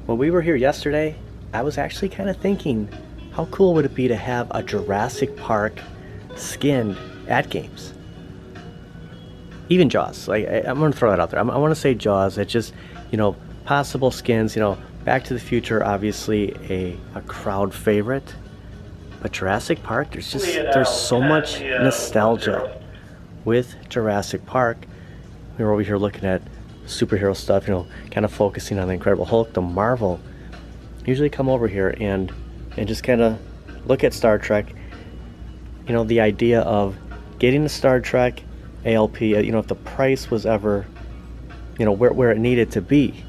When we were here yesterday, I was actually kind of thinking, how cool would it be to have a Jurassic Park skinned AtGames? Even Jaws. Like, I'm gonna throw that out there. I want to say Jaws. It's just, you know, possible skins. You know, Back to the Future, obviously a crowd favorite, but Jurassic Park, there's so much nostalgia with Jurassic Park. We're over here looking at superhero stuff, you know, kind of focusing on the Incredible Hulk, the Marvel. Usually come over here and just kind of look at Star Trek. You know, the idea of getting the Star Trek ALP, you know, if the price was ever, you know, where it needed to be.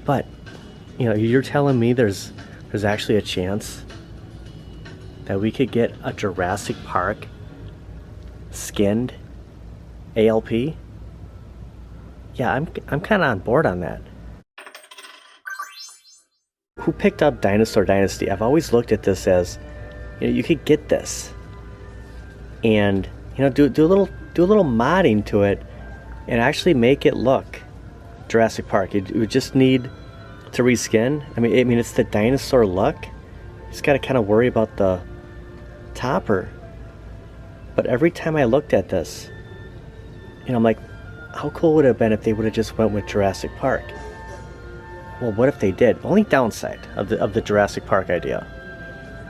But, you know, you're telling me there's actually a chance that we could get a Jurassic Park skinned ALP? Yeah, I'm kind of on board on that. Who picked up Dinosaur Dynasty? I've always looked at this as, you know, you could get this and, you know, do a little modding to it and actually make it look Jurassic Park. You would just need to reskin. I mean it's the dinosaur look. You just gotta kind of worry about the topper. But every time I looked at this, you know, I'm like, how cool would it have been if they would have just went with Jurassic Park? Well, what if they did? Only downside of the Jurassic Park idea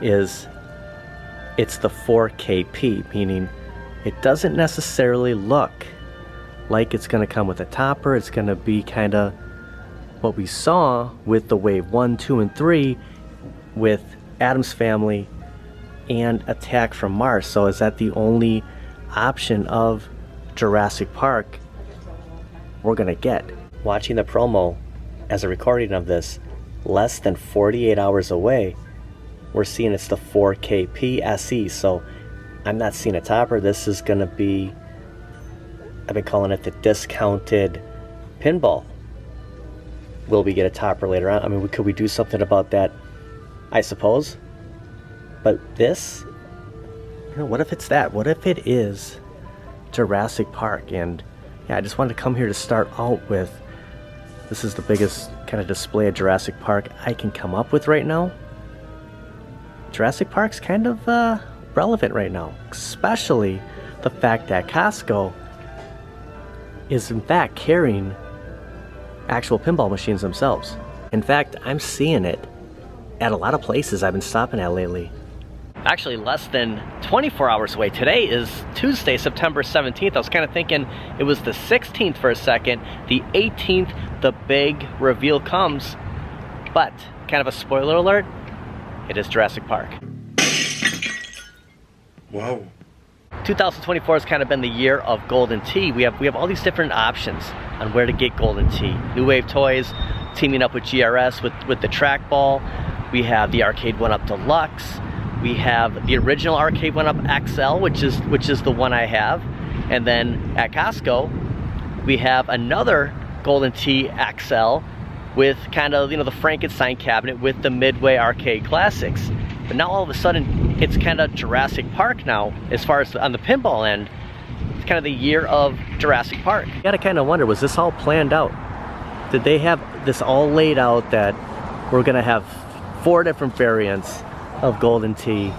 is it's the 4KP, meaning it doesn't necessarily look like it's going to come with a topper. It's going to be kind of what we saw with the Wave 1, 2, and 3 with Addams Family and Attack from Mars. So is that the only option of Jurassic Park we're going to get? Watching the promo as a recording of this, less than 48 hours away, we're seeing it's the 4KP SE. So I'm not seeing a topper. This is going to be, I've been calling it the discounted pinball. Will we get a topper later on? I mean, could we do something about that? I suppose. But this, you know, what if it's that? What if it is Jurassic Park? And yeah, I just wanted to come here to start out with, this is the biggest kind of display of Jurassic Park I can come up with right now. Jurassic Park's kind of relevant right now, especially the fact that Costco is in fact carrying actual pinball machines themselves. In fact, I'm seeing it at a lot of places I've been stopping at lately. Actually, less than 24 hours away. Today is Tuesday, September 17th. I was kind of thinking it was the 16th for a second. The 18th, the big reveal comes. But, kind of a spoiler alert, it is Jurassic Park. Wow. 2024 has kind of been the year of Golden Tee. We have all these different options on where to get Golden Tee. New Wave Toys teaming up with GRS with the trackball. We have the Arcade1up Deluxe. We have the original Arcade1up XL, which is the one I have. And then at Costco, we have another Golden Tee XL with kind of, you know, the Frankenstein cabinet with the Midway Arcade Classics. But now all of a sudden, it's kind of Jurassic Park now, as far as on the pinball end. It's kind of the year of Jurassic Park. You gotta kind of wonder, was this all planned out? Did they have this all laid out that we're gonna have 4 different variants of Golden Tee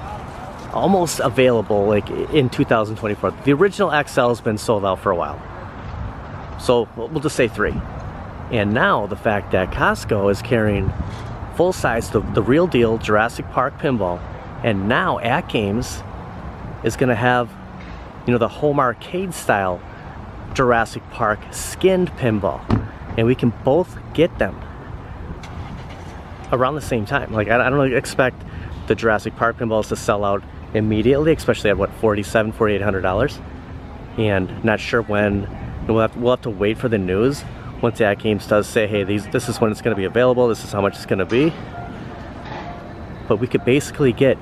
almost available like in 2024? The original XL has been sold out for a while. So we'll just say 3. And now the fact that Costco is carrying full size, the real deal Jurassic Park pinball, and now AtGames is gonna have, you know, the home arcade style Jurassic Park skinned pinball, and we can both get them around the same time. Like, I don't really expect the Jurassic Park pinballs to sell out immediately, especially at what, $4,700, $4,800, and not sure when. We'll have to wait for the news once AtGames does say, hey, this is when it's going to be available, this is how much it's going to be. But we could basically get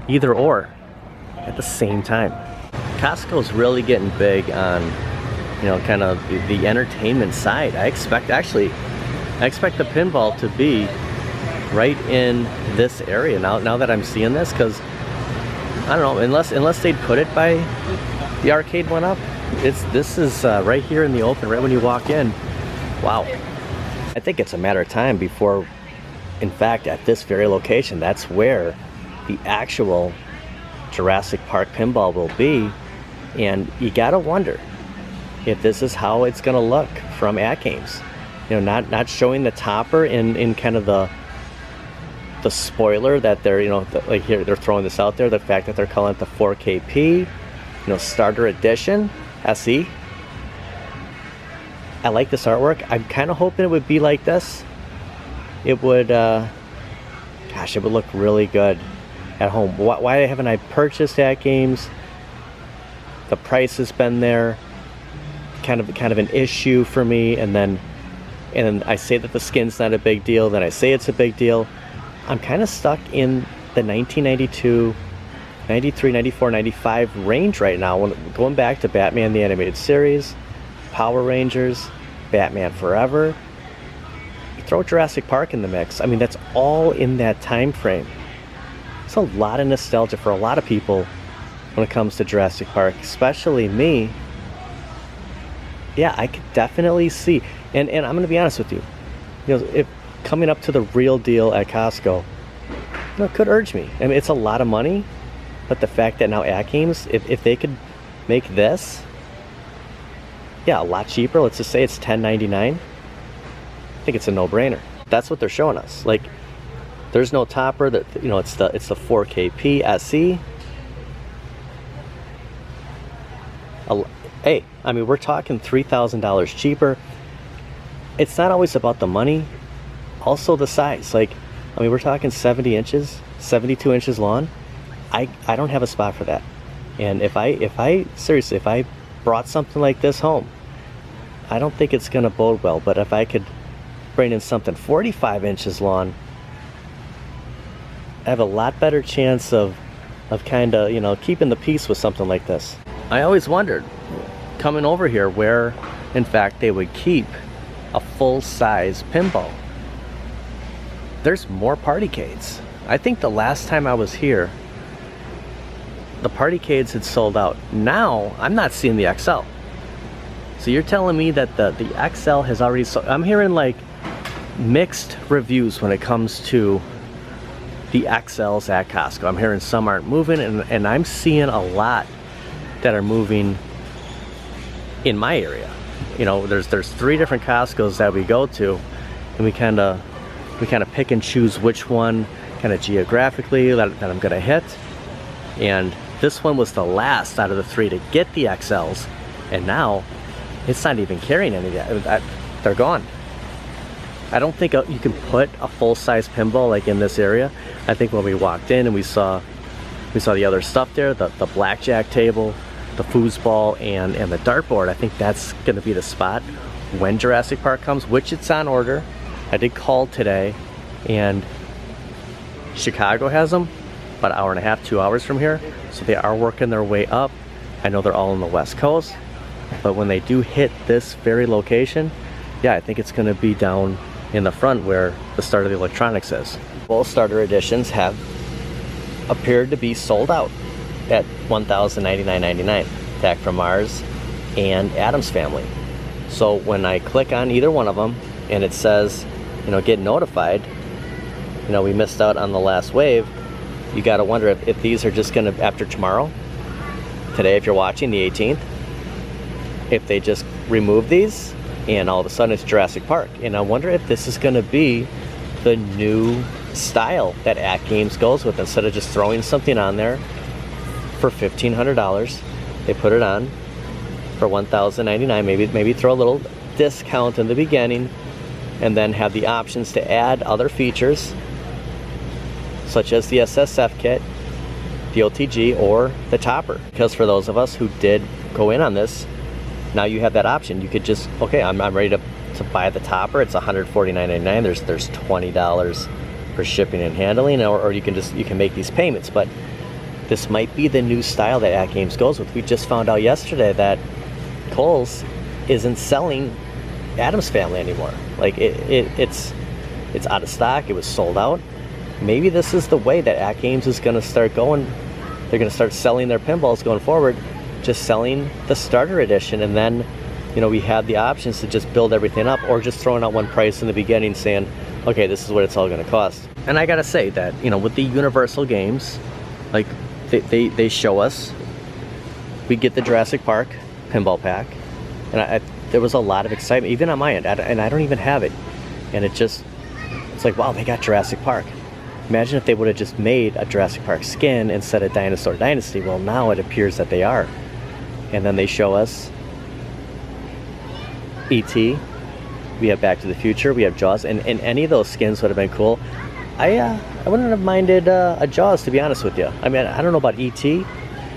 either or at the same time. Costco's really getting big on, you know, kind of the entertainment side. I expect the pinball to be right in this area now that I'm seeing this, because I don't know, unless they'd put it by the Arcade1up, this is right here in the open, right when you walk in. Wow. I think it's a matter of time before In fact, at this very location, that's where the actual Jurassic Park pinball will be. And you gotta wonder if this is how it's gonna look from AtGames. You know, not showing the topper in kind of the spoiler that they're, you know, like here they're throwing this out there, the fact that they're calling it the 4KP, you know, starter edition SE. I like this artwork. I'm kind of hoping it would be like this. It would, gosh, it would look really good at home. Why haven't I purchased AtGames? The price has been there, kind of an issue for me, and then I say that the skin's not a big deal, then I say it's a big deal. I'm kind of stuck in the 1992, 93, 94, 95 range right now. Going back to Batman the Animated Series, Power Rangers, Batman Forever. You throw Jurassic Park in the mix. I mean, that's all in that time frame. It's a lot of nostalgia for a lot of people when it comes to Jurassic Park, especially me. Yeah, I could definitely see, and I'm going to be honest with you, you know, if coming up to the real deal at Costco, you know, could urge me. I mean, it's a lot of money, but the fact that now AtGames, if they could make this, yeah, a lot cheaper, let's just say it's $10.99, I think it's a no-brainer. That's what they're showing us. Like, there's no topper, that, you know, it's the 4KP SE. Hey, I mean, we're talking $3,000 cheaper. It's not always about the money, also the size. Like, I mean, we're talking 70 inches, 72 inches long. I don't have a spot for that. And if I seriously, if I brought something like this home, I don't think it's gonna bode well. But if I could bring in something 45 inches long, I have a lot better chance of kind of, you know, keeping the peace with something like this. I always wondered, coming over here, where in fact they would keep a full-size pinball. There's more partycades. I think the last time I was here, the partycades had sold out. Now I'm not seeing the XL. So you're telling me that the XL has already sold. I'm hearing like mixed reviews when it comes to the XLs at Costco. I'm hearing some aren't moving, and I'm seeing a lot that are moving in my area. You know, there's 3 different Costco's that we go to, and we kind of pick and choose which one kind of geographically that I'm gonna hit. And this one was the last out of the 3 to get the XLs, and now it's not even carrying any of that. They're gone. I don't think you can put a full-size pinball like in this area. I think when we walked in and we saw the other stuff there, the blackjack table, the foosball, and the dartboard, I think that's gonna be the spot when Jurassic Park comes, which it's on order. I did call today, and Chicago has them about an hour and a half, 2 hours from here, so they are working their way up. I know they're all on the West Coast, but when they do hit this very location, yeah, I think it's gonna be down in the front where the start of the electronics is. Both starter editions have appeared to be sold out at $1,099.99, Attack from Mars and Addams Family. So when I click on either one of them and it says, you know, get notified, you know, we missed out on the last wave, you gotta wonder if these are just gonna, after tomorrow, today if you're watching, the 18th, if they just remove these and all of a sudden it's Jurassic Park. And I wonder if this is gonna be the new style that AtGames goes with. Instead of just throwing something on there for $1,500, they put it on for $1,099. Maybe throw a little discount in the beginning, and then have the options to add other features such as the SSF kit, the OTG, or the topper. Because for those of us who did go in on this, now you have that option. You could just, okay, I'm ready to buy the topper. It's $149.99. There's $20 for shipping and handling, or you can make these payments. But this might be the new style that AtGames goes with. We just found out yesterday that Kohl's isn't selling Addams Family anymore. Like it's out of stock. It was sold out. Maybe this is the way that AtGames is going to start going. They're going to start selling their pinballs going forward, just selling the starter edition, and then, you know, we have the options to just build everything up, or just throwing out one price in the beginning saying, okay, this is what it's all gonna cost. And I gotta say that, you know, with the Universal games, like they show us, we get the Jurassic Park pinball pack, and there was a lot of excitement, even on my end, and I don't even have it. And it's like, wow, they got Jurassic Park. Imagine if they would have just made a Jurassic Park skin instead of Dinosaur Dynasty. Well, now it appears that they are. And then they show us E.T., we have Back to the Future, we have Jaws, and any of those skins would have been cool. I wouldn't have minded a Jaws, to be honest with you. I mean, I don't know about E.T.,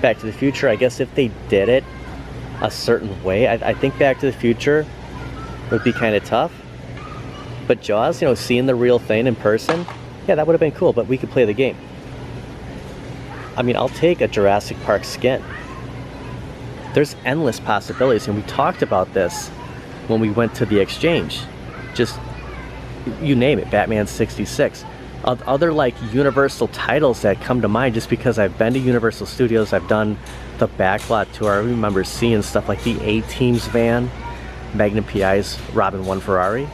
Back to the Future. I guess if they did it a certain way, I think Back to the Future would be kind of tough. But Jaws, you know, seeing the real thing in person, yeah, that would have been cool, but we could play the game. I mean, I'll take a Jurassic Park skin. There's endless possibilities, and we talked about this when we went to the exchange. Just, you name it, Batman 66. Other like Universal titles that come to mind just because I've been to Universal Studios, I've done the backlot tour. I remember seeing stuff like the A-Team's van, Magnum PI's Robin 1 Ferrari,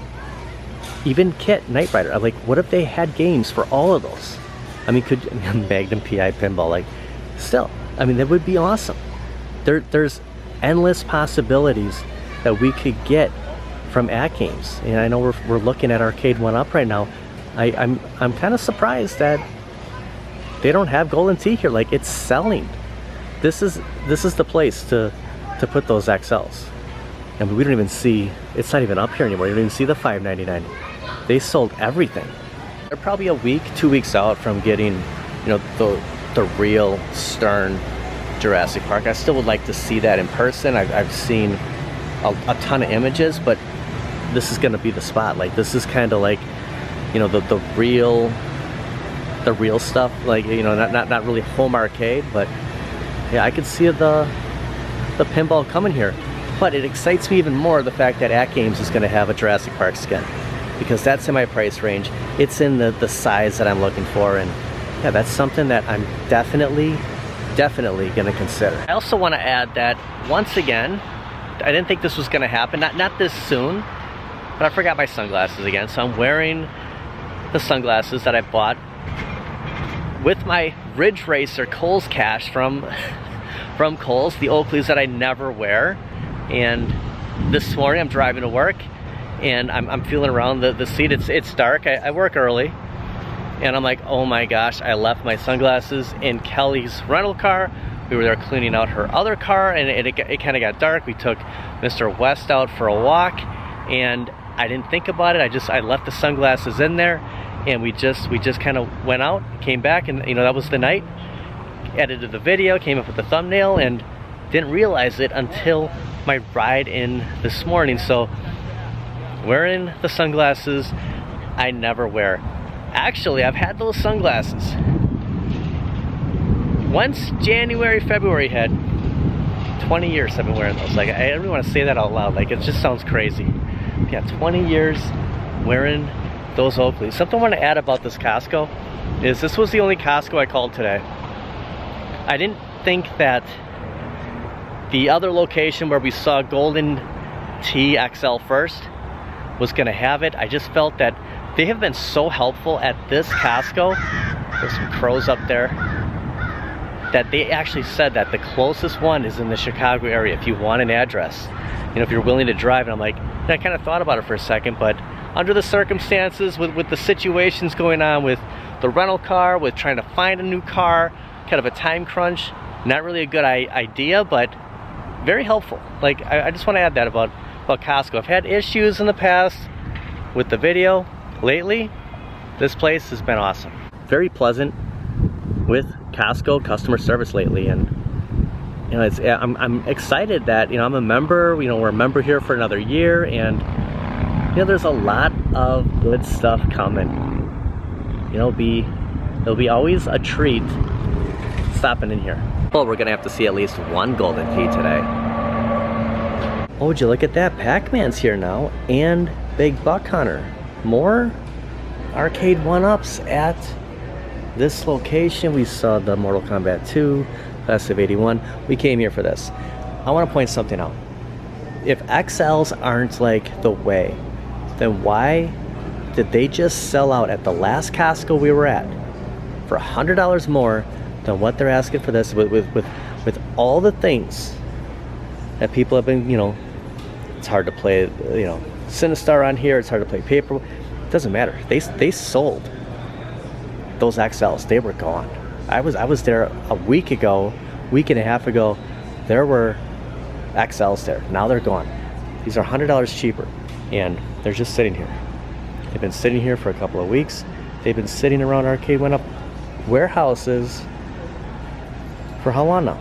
even Kit, Knight Rider. I'm like, what if they had games for all of those? I mean, Magnum PI pinball, like, still, I mean, that would be awesome. There's endless possibilities that we could get from AtGames. And I know we're looking at Arcade1up right now. I'm kind of surprised that they don't have Golden Tee here. Like, it's selling. This is the place to put those XLs. And we don't even see, it's not even up here anymore. You don't even see the $5.99. They sold everything. They're probably a week, 2 weeks out from getting, you know, the real stern Jurassic Park. I still would like to see that in person. I've seen a ton of images, but this is gonna be the spot. Like, this is kind of like, you know, the real stuff. Like, you know, not really home arcade, but yeah, I could see the pinball coming here. But it excites me even more the fact that AtGames is gonna have a Jurassic Park skin, because that's in my price range. It's in the size that I'm looking for, and yeah, that's something that I'm definitely gonna consider. I also want to add that, once again, I didn't think this was gonna happen, not this soon, but I forgot my sunglasses again, so I'm wearing the sunglasses that I bought with my Ridge Racer Kohl's cash from Kohl's, the Oakleys that I never wear. And this morning I'm driving to work, and I'm feeling around the seat. It's dark. I work early, and I'm like, oh my gosh, I left my sunglasses in Kelly's rental car. We were there cleaning out her other car, and it kind of got dark. We took Mr. West out for a walk, and I didn't think about it. I left the sunglasses in there, and we just kind of went out, came back, and you know, that was the night. Edited the video, came up with the thumbnail, and didn't realize it until my ride in this morning. So wearing the sunglasses I never wear. Actually, I've had those sunglasses once January, February hit. 20 years I've been wearing those. Like, I don't even want to say that out loud. Like, it just sounds crazy. Yeah, 20 years wearing those Oakleys. Something I want to add about this Costco is this was the only Costco I called today. I didn't think that the other location where we saw Golden Tee XL first was gonna have it. I just felt that they have been so helpful at this Costco. There's some crows up there. That they actually said that the closest one is in the Chicago area if you want an address. You know, if you're willing to drive. And I'm like, and I kind of thought about it for a second, but under the circumstances, with the situations going on with the rental car, with trying to find a new car, kind of a time crunch, not really a good idea, but very helpful. Like, I just want to add that about Costco. I've had issues in the past with the video. Lately, this place has been awesome. Very pleasant with Costco customer service lately, and you know, I'm excited that, you know, I'm a member. You know, we're a member here for another year, and you know, there's a lot of good stuff coming. You know, it'll be always a treat stopping in here. Well, we're gonna have to see at least one Golden Tee today. Oh, would you look at that? Pac-Man's here now, and Big Buck Hunter. More Arcade1ups at this location. We saw the Mortal Kombat 2, Class of 81. We came here for this. I want to point something out. If XLs aren't like the way, then why did they just sell out at the last Costco we were at for $100 more than what they're asking for this, with all the things that people have been, you know, it's hard to play, you know, Sinistar on here, it's hard to play paper. It doesn't matter. They sold those XLs. They were gone. I was there a week and a half ago. There were XLs there. Now they're gone. These are $100 cheaper, and they're just sitting here. They've been sitting here for a couple of weeks. They've been sitting around Arcade1up warehouses for how long now?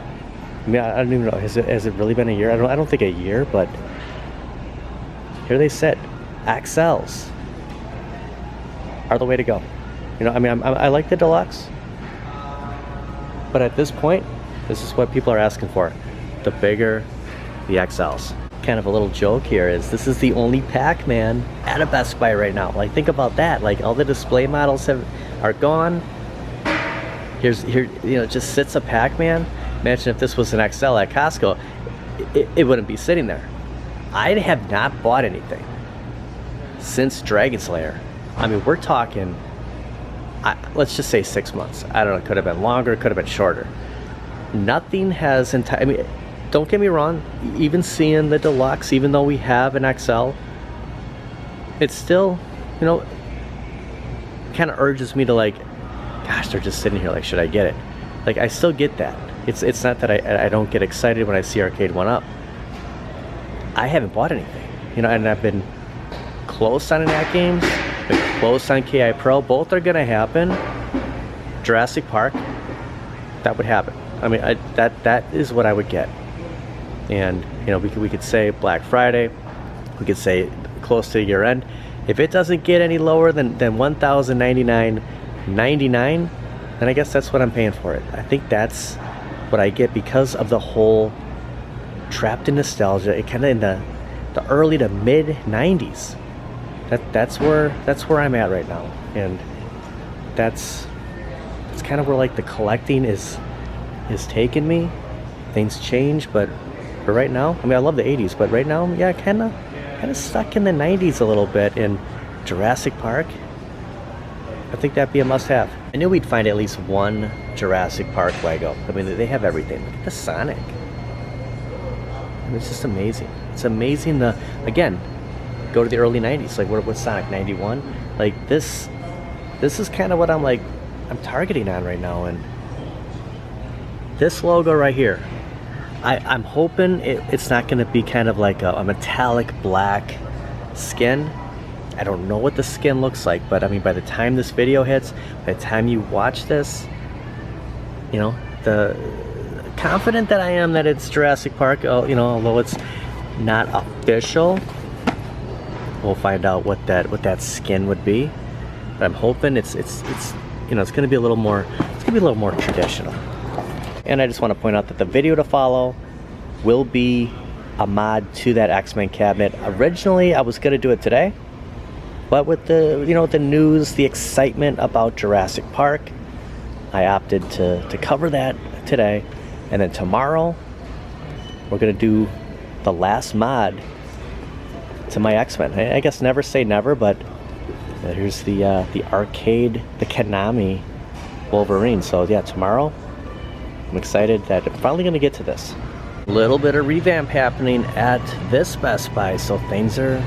I mean, I don't even know. Has it really been a year? I don't think a year, but here they sit. XLs are the way to go. You know, I mean, I like the deluxe, but at this point, this is what people are asking for. The bigger the XLs. Kind of a little joke here is this is the only Pac-Man at a Best Buy right now. Like, think about that. Like, all the display models are gone. Here, you know, it just sits a Pac-Man. Imagine if this was an XL at Costco, it wouldn't be sitting there. I have not bought anything since Dragon Slayer. I mean, we're talking, let's just say 6 months. I don't know, it could have been longer, it could have been shorter. Nothing has, I mean, don't get me wrong, even seeing the deluxe, even though we have an XL, it still, you know, kind of urges me to, like, gosh, they're just sitting here, like, should I get it? Like, I still get that. It's not that I don't get excited when I see Arcade1up. I haven't bought anything, you know, and I've been close on an AtGames, been close on KI Pro. Both are gonna happen. Jurassic Park, that would happen. I mean, that is what I would get. And, you know, we could say Black Friday, we could say close to year end. If it doesn't get any lower than $1,099.99, then I guess that's what I'm paying for it. I think that's what I get because of the whole trapped in nostalgia. It kind of in the early to mid 90s. That's where I'm at right now, and that's kind of where, like, the collecting is taking me. Things change, but for right now, I mean, I love the 80s, but right now, yeah, kind of stuck in the 90s a little bit. In Jurassic Park, I think that'd be a must-have. I knew we'd find at least one Jurassic Park Lego. I mean, they have everything. Look at the Sonic. I mean, it's just amazing. It's amazing. Again, go to the early 90s. Like, what's Sonic, 91? Like, this is kind of what I'm targeting on right now. And this logo right here, I'm hoping it's not going to be kind of like a metallic black skin. I don't know what the skin looks like, but I mean, by the time this video hits, by the time you watch this, you know, the confident that I am that it's Jurassic Park, you know, although it's not official, we'll find out what that skin would be. But I'm hoping it's you know, it's going to be a little more, traditional. And I just want to point out that the video to follow will be a mod to that X-Men cabinet. Originally, I was going to do it today, but with the, you know, the news, the excitement about Jurassic Park, I opted to cover that today. And then tomorrow, we're going to do the last mod to my X-Men. I guess never say never, but here's the arcade, the Konami Wolverine. So yeah, tomorrow, I'm excited that I'm finally going to get to this. A little bit of revamp happening at this Best Buy, so things are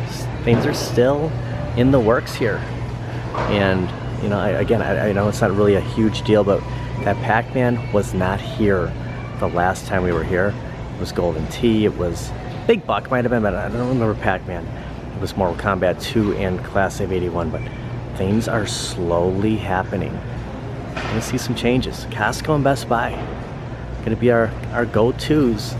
still in the works here. And, you know, I know it's not really a huge deal, but that Pac-Man was not here the last time we were here. It was Golden Tee, it was Big Buck, might have been, but I don't remember Pac-Man. It was Mortal Kombat 2 and Class of 81, but things are slowly happening. We're gonna see some changes. Costco and Best Buy gonna be our go-tos,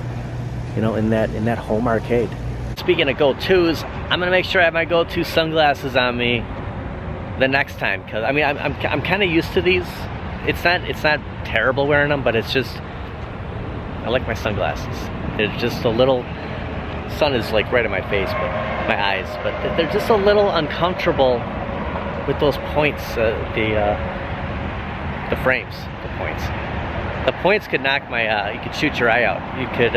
you know, in that home arcade. Speaking of go-tos, I'm gonna make sure I have my go-to sunglasses on me the next time, because I mean, I'm kind of used to these. It's not terrible wearing them, but it's just, I like my sunglasses. It's just a little, sun is like right in my face, but my eyes, but they're just a little uncomfortable with those points, the frames, the points. The points could knock my, you could shoot your eye out. You could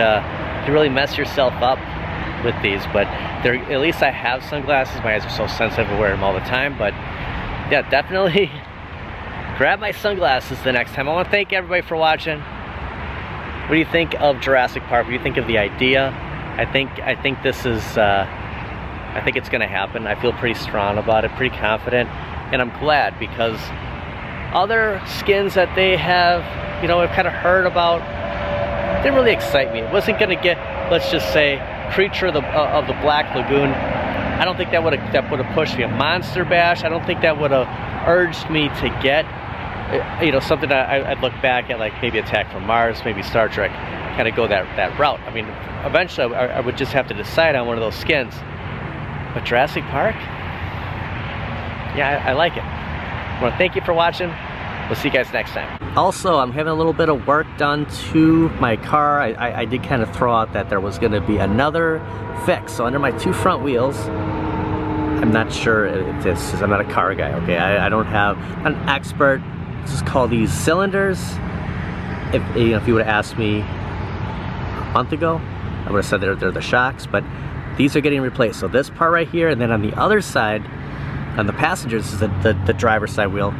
really mess yourself up with these, but at least I have sunglasses. My eyes are so sensitive, I wear them all the time. But yeah, definitely grab my sunglasses the next time. I want to thank everybody for watching. What do you think of Jurassic Park? What do you think of the idea? I think this is I think it's gonna happen. I feel pretty strong about it, pretty confident, and I'm glad, because other skins that they have, you know, I've kind of heard about, didn't really excite me. It wasn't gonna get, let's just say, Creature of the Black Lagoon. I don't think that would have pushed me. A Monster Bash, I don't think that would have urged me to get, you know, something that I'd look back at, like maybe Attack from Mars, maybe Star Trek, kind of go that route. I mean, eventually I would just have to decide on one of those skins. But Jurassic Park, yeah, I like it. I want to thank you for watching. We'll see you guys next time. Also, I'm having a little bit of work done to my car. I did kind of throw out that there was going to be another fix. So under my 2 front wheels, I'm not sure if this is, I'm not a car guy, okay? I don't have, I'm an expert. Let's just call these cylinders. If you know, if you would have asked me a month ago, I would have said they're the shocks, but these are getting replaced. So this part right here, and then on the other side, on the passengers, is the driver's side wheel,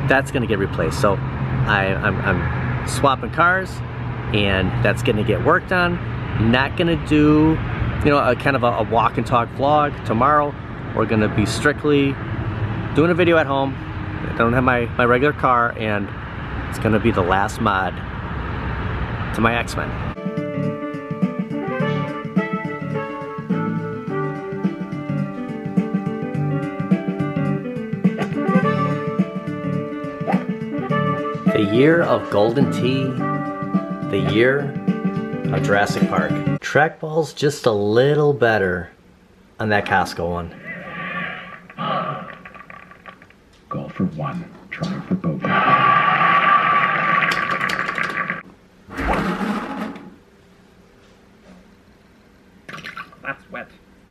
that's gonna get replaced. So I'm swapping cars, and that's gonna get worked on. Not gonna do, you know, a kind of a walk and talk vlog tomorrow. We're gonna be strictly doing a video at home. I don't have my regular car, and it's gonna be the last mod to my X-Men. The year of Golden Tee, the year of Jurassic Park. Trackball's just a little better on that Costco one. Goal for 1, try for bogey. That's wet.